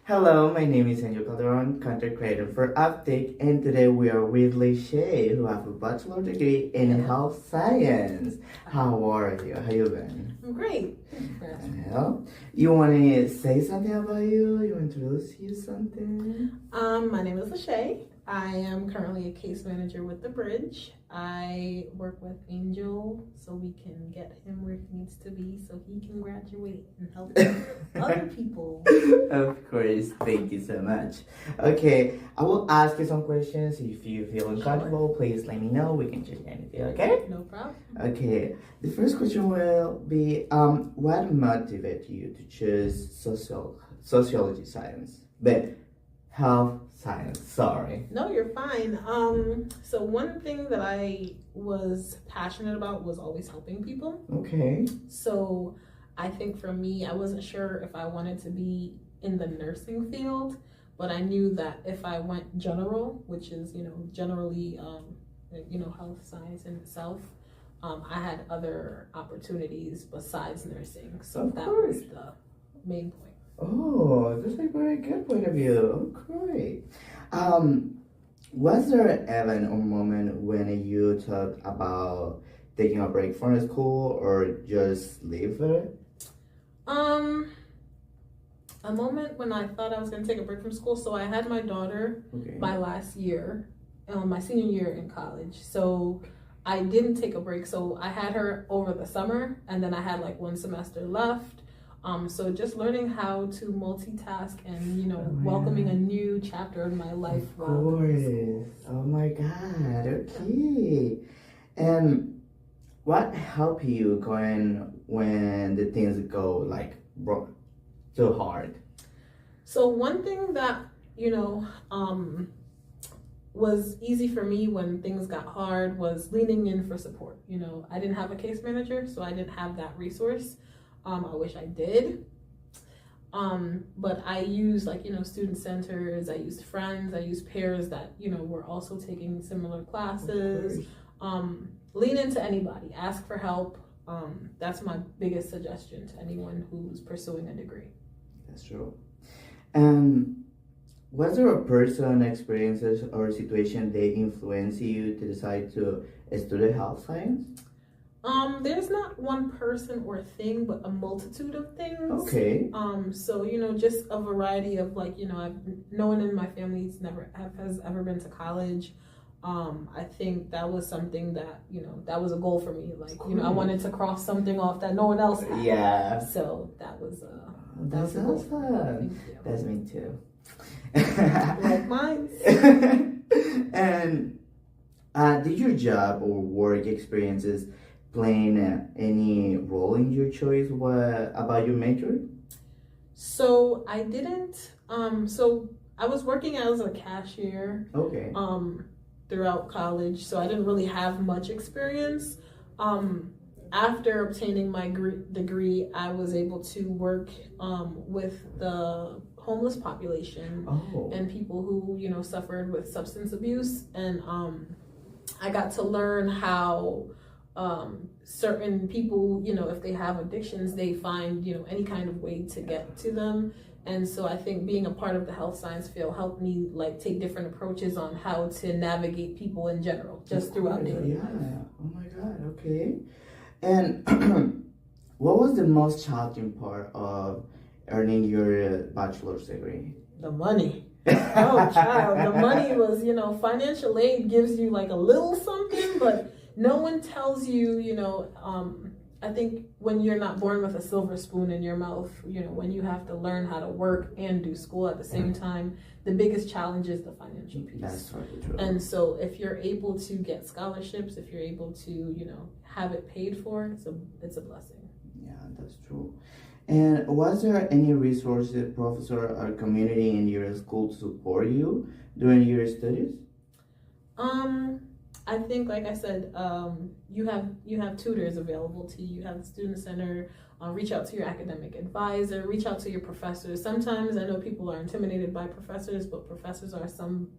Hello, my name is Calderon, content creator for Upptik, and today we are with Lashay, who have a bachelor degree in health science. How are you? How you been? I'm great. Well, you want to say something about you? You want to introduce you something? My name is Lashay. I am currently a case manager with The Bridge. I work with Angel so we can get him where he needs to be so he can graduate and help other people. Of course, thank you so much. Okay, I will ask you some questions. If you feel uncomfortable, please let me know. We can change anything, okay? No problem. Okay, the first question will be, what motivated you to choose sociology science? But health science, sorry. No, you're fine. So one thing that I was passionate about was always helping people. Okay. So I think for me, I wasn't sure if I wanted to be in the nursing field, but I knew that if I went general, which is, generally, health science in itself, I had other opportunities besides nursing. So that was the main point. Oh, that's a very good point of view. Oh, great. Was there ever a moment when you thought about taking a break from school or just leave it? A moment when I thought I was going to take a break from school. So I had my daughter my last year, my senior year in college. So I didn't take a break. So I had her over the summer, and then I had like one semester left. So just learning how to multitask and, welcoming a new chapter in my life. Of course. Oh my God. Okay. And what helped you going when the things go like too hard? So one thing that, was easy for me when things got hard was leaning in for support. I didn't have a case manager, so I didn't have that resource. I wish I did. But I used student centers, I used friends, I used peers that, were also taking similar classes. Lean into anybody, ask for help. That's my biggest suggestion to anyone who's pursuing a degree. That's true. Was there a person, experiences, or situation they influence you to decide to study health science? There's not one person or thing, but a multitude of things. Okay. So, just a variety of no one in my family has ever been to college. I think that was something that, that was a goal for me. I wanted to cross something off that no one else had. Yeah. So that was, that's awesome. That's me too. Like mine. And did your job or work experiences playing any role in your choice about your major? So I didn't. So I was working as a cashier. Okay. Throughout college, so I didn't really have much experience. After obtaining my degree, I was able to work with the homeless population and people who suffered with substance abuse, and I got to learn how certain people, if they have addictions, they find any kind of way to get to them. And so I think being a part of the health science field helped me take different approaches on how to navigate people in general, just throughout daily life. Oh my God, okay. And what was the most challenging part of earning your bachelor's degree? The money. Oh, child. The money was, financial aid gives you a little something, but no one tells you, I think when you're not born with a silver spoon in your mouth, when you have to learn how to work and do school at the same time, the biggest challenge is the financial piece. That's totally true. And so if you're able to get scholarships, if you're able to, have it paid for, it's a blessing. Yeah, that's true. And was there any resources, professor, or community in your school to support you during your studies? I think, like I said, you have tutors available to you. You have the student center. Reach out to your academic advisor. Reach out to your professors. Sometimes I know people are intimidated by professors, but professors are some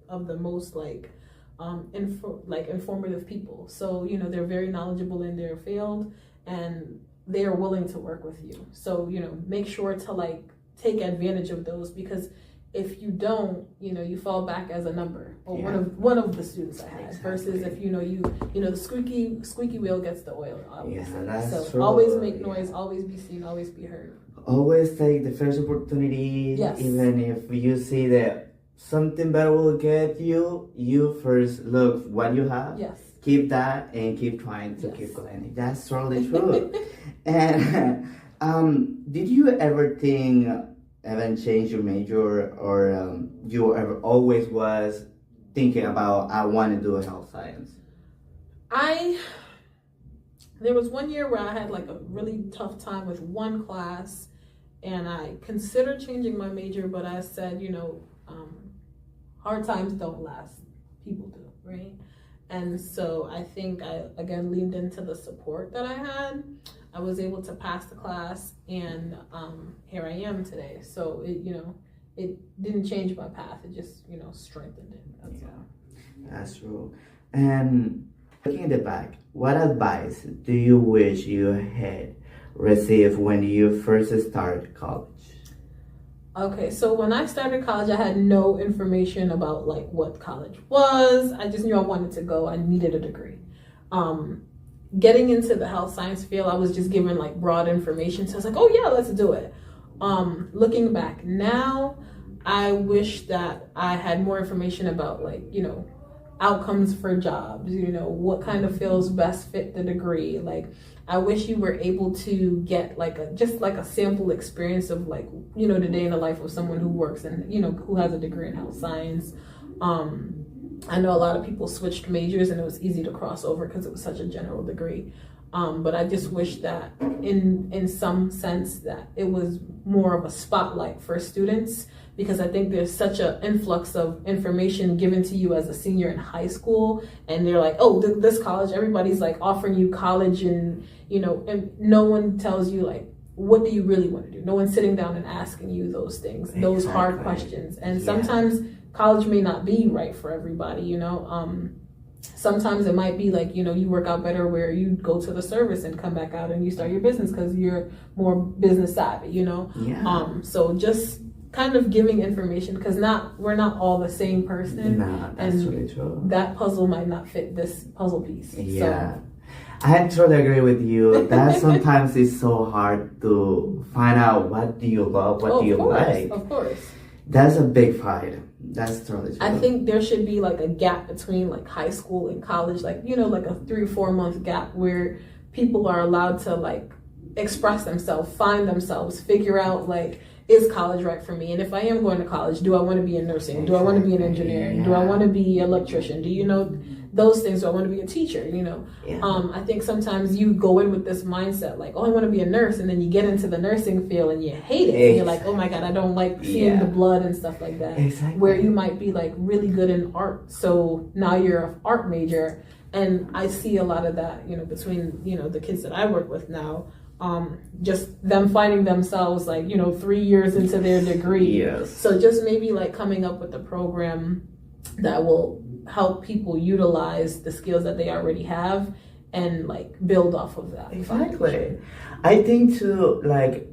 of the most informative people. So they're very knowledgeable in their field, and they are willing to work with you. So make sure to take advantage of those, because if you don't, you fall back as a number, or one of the students I had. Exactly. Versus if the squeaky wheel gets the oil. Obviously. Yeah, that's true. Always make noise, always be seen, always be heard. Always take the first opportunity. Yes. Even if you see that something better will get you, you first look what you have. Yes. Keep that and keep trying to keep going. That's totally true. And did you ever think even change your major, or you ever always was thinking about I want to do health science? There was one year where I had like a really tough time with one class, and I considered changing my major, but I said, hard times don't last, people do, right? And so I think I again leaned into the support that I had. I was able to pass the class, and here I am today. So it didn't change my path. It just strengthened it. That's all. That's true. And looking at the back, what advice do you wish you had received when you first started college? Okay, so when I started college, I had no information about like what college was. I just knew I wanted to go. I needed a degree. Getting into the health science field, I was just given like broad information. So I was like, oh yeah, let's do it. Looking back now, I wish that I had more information about like, outcomes for jobs, what kind of fields best fit the degree. Like, I wish you were able to get like a sample experience of like, the day in the life of someone who works and, who has a degree in health science. I know a lot of people switched majors and it was easy to cross over because it was such a general degree. But I just wish that in some sense that it was more of a spotlight for students, because I think there's such an influx of information given to you as a senior in high school, and they're like, oh, this college, everybody's like offering you college, and and no one tells you like, what do you really want to do? No one's sitting down and asking you those things, those hard questions. And sometimes college may not be right for everybody, sometimes it might be like, you work out better where you go to the service and come back out and you start your business because you're more business savvy, so just kind of giving information, because we're not all the same person. Nah, that's really true. That puzzle might not fit this puzzle piece. Yeah. So. I totally agree with you. That sometimes it's so hard to find out what do you love, what do you like. Of course. That's a big fight. That's totally true. I think there should be like a gap between like high school and college, like, like a 3 or 4 month gap where people are allowed to like express themselves, find themselves, figure out like, is college right for me? And if I am going to college, do I want to be in nursing? Do I want to be in engineering? Yeah. Do I want to be an electrician? Do you know those things? Do I want to be a teacher? I think sometimes you go in with this mindset like, oh, I want to be a nurse, and then you get into the nursing field and you hate it. And you're like, oh my God, I don't like seeing the blood and stuff like that. Exactly. Where you might be like really good in art, so now you're an art major. And I see a lot of that, between the kids that I work with now. Just them finding themselves like 3 years into their degree. Yes. So just maybe like coming up with a program that will help people utilize the skills that they already have and like build off of that. Exactly. I think too, like,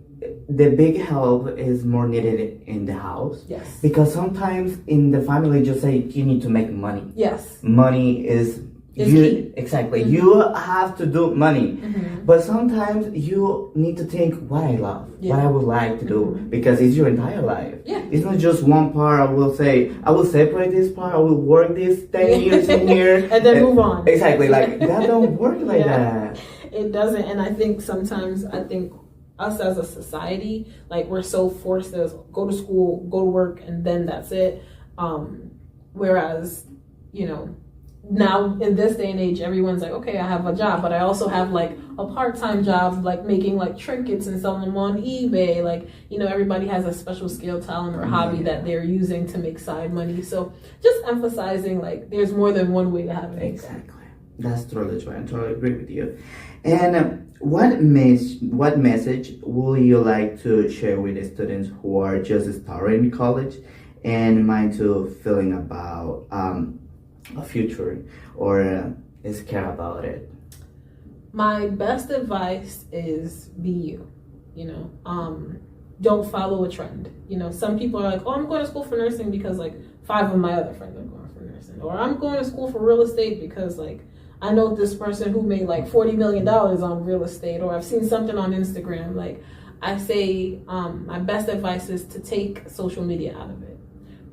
the big help is more needed in the house. Yes. Because sometimes in the family just say you need to make money. Yes. Money is key. Exactly. Mm-hmm. You have to do money. Mm-hmm. But sometimes you need to think what I love, what I would like to do, because it's your entire life. Yeah. It's not just one part. I will separate this part, I will work this 10 years in here. And then move on. Exactly. Like, that don't work like that. It doesn't. And I think sometimes, us as a society, like, we're so forced to go to school, go to work, and then that's it. Whereas, now in this day and age, everyone's like, okay, I have a job, but I also have like a part-time job, like making like trinkets and selling them on eBay. Like, everybody has a special skill, talent, or hobby that they're using to make side money. So just emphasizing like there's more than one way to have it. Exactly. That's totally true. I totally agree with you. And what message will you like to share with the students who are just starting college and mind to feeling about a future or is care about it? My best advice is be you. don't follow a trend. You know, some people are like, oh, I'm going to school for nursing because like 5 of my other friends are going for nursing, or I'm going to school for real estate because like I know this person who made like $40 million on real estate, or I've seen something on Instagram. Like I say, my best advice is to take social media out of it.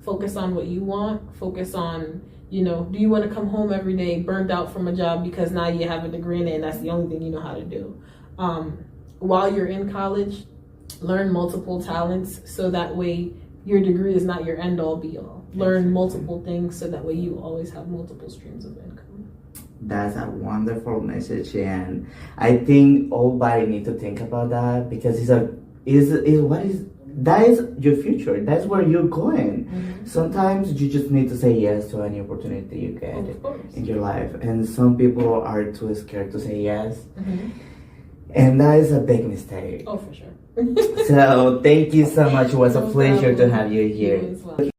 Focus on what you want. Focus on, you know, do you want to come home every day burned out from a job because now you have a degree in it and that's the only thing you know how to do. While you're in college, learn multiple talents so that way your degree is not your end all be all. Learn multiple things so that way you always have multiple streams of income. That's a wonderful message, and I think everybody need to think about that, because that is your future. That's where you're going. Mm-hmm. Sometimes you just need to say yes to any opportunity you get in your life, and some people are too scared to say yes, mm-hmm. and that is a big mistake. Oh, for sure. So thank you so much. It was a pleasure to have you here. You as well.